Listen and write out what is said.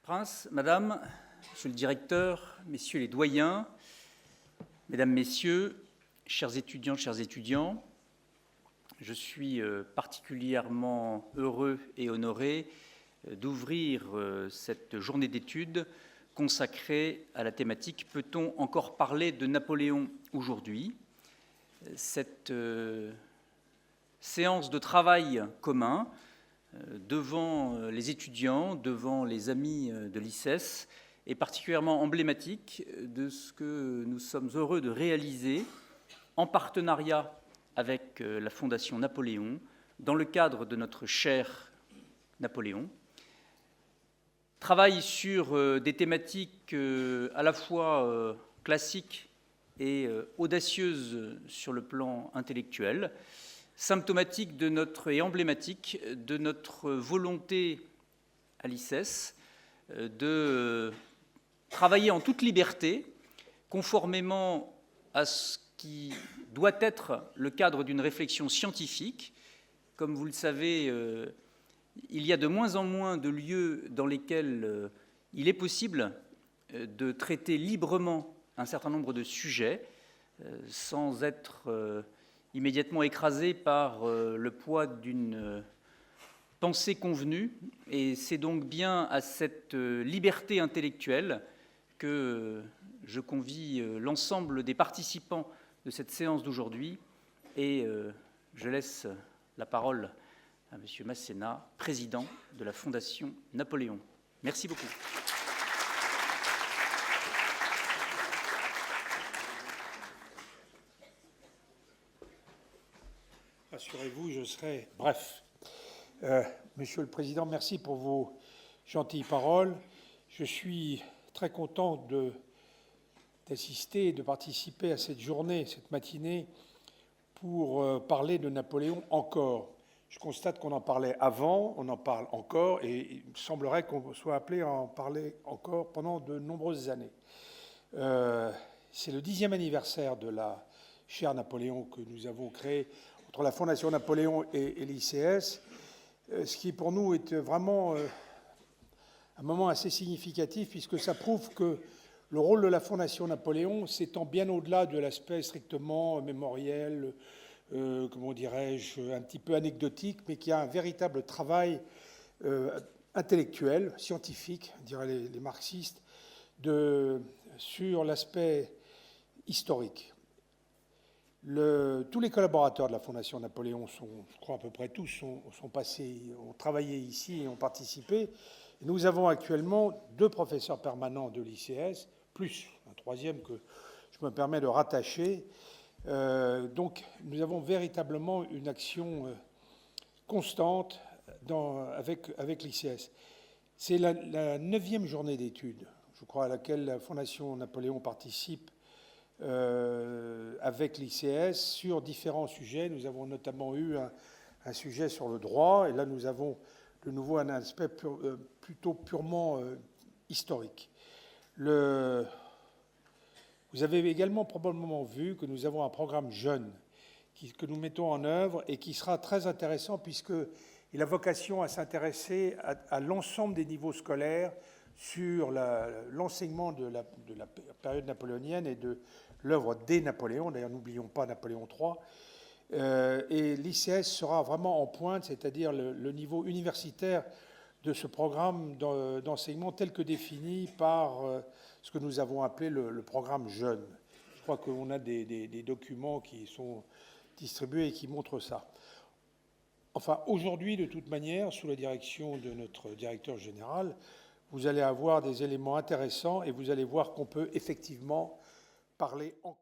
Prince, Madame, Monsieur le Directeur, Messieurs les doyens, Mesdames, Messieurs, chers étudiants, je suis particulièrement heureux et honoré d'ouvrir cette journée d'études consacrée à la thématique « Peut-on encore parler de Napoléon aujourd'hui ?» Cette séance de travail commun devant les étudiants, devant les amis de l'ICES, est particulièrement emblématique de ce que nous sommes heureux de réaliser en partenariat avec la Fondation Napoléon, dans le cadre de notre cher Napoléon. Travail sur des thématiques à la fois classiques et audacieuses sur le plan intellectuel, symptomatique et emblématique de notre volonté à l'ICES de travailler en toute liberté, conformément à ce qui doit être le cadre d'une réflexion scientifique. Comme vous le savez, il y a de moins en moins de lieux dans lesquels il est possible de traiter librement un certain nombre de sujets sans être immédiatement écrasé par le poids d'une pensée convenue. Et c'est donc bien à cette liberté intellectuelle que je convie l'ensemble des participants de cette séance d'aujourd'hui. Et je laisse la parole à M. Masséna, président de la Fondation Napoléon. Merci beaucoup. Rassurez-vous, je serai bref. Monsieur le Président, merci pour vos gentilles paroles. Je suis très content d'assister et de participer à cette journée, cette matinée, pour parler de Napoléon encore. Je constate qu'on en parlait avant, on en parle encore, et il me semblerait qu'on soit appelé à en parler encore pendant de nombreuses années. C'est le 10e anniversaire de la chaire Napoléon que nous avons créée entre la Fondation Napoléon et l'ICS, ce qui pour nous est vraiment un moment assez significatif, puisque ça prouve que le rôle de la Fondation Napoléon s'étend bien au-delà de l'aspect strictement mémoriel, comment dirais-je, un petit peu anecdotique, mais qui a un véritable travail intellectuel, scientifique, diraient les marxistes, sur l'aspect historique. Tous les collaborateurs de la Fondation Napoléon, je crois à peu près tous, sont passés, ont travaillé ici et ont participé. Et nous avons actuellement 2 professeurs permanents de l'ICS, plus un 3e que je me permets de rattacher. Donc nous avons véritablement une action constante avec l'ICS. C'est la 9e journée d'études, je crois, à laquelle la Fondation Napoléon participe avec l'ICS sur différents sujets. Nous avons notamment eu un sujet sur le droit, et là nous avons de nouveau un aspect plutôt purement historique. Vous avez également probablement vu que nous avons un programme jeune que nous mettons en œuvre et qui sera très intéressant puisqu'il a vocation à s'intéresser à l'ensemble des niveaux scolaires sur l'enseignement de la période napoléonienne et de l'œuvre des Napoléons. D'ailleurs, n'oublions pas Napoléon III. Et l'ICS sera vraiment en pointe, c'est-à-dire le niveau universitaire de ce programme d'enseignement tel que défini par ce que nous avons appelé le programme jeune. Je crois qu'on a des documents qui sont distribués et qui montrent ça. Enfin, aujourd'hui, de toute manière, sous la direction de notre directeur général, vous allez avoir des éléments intéressants et vous allez voir qu'on peut effectivement parler encore.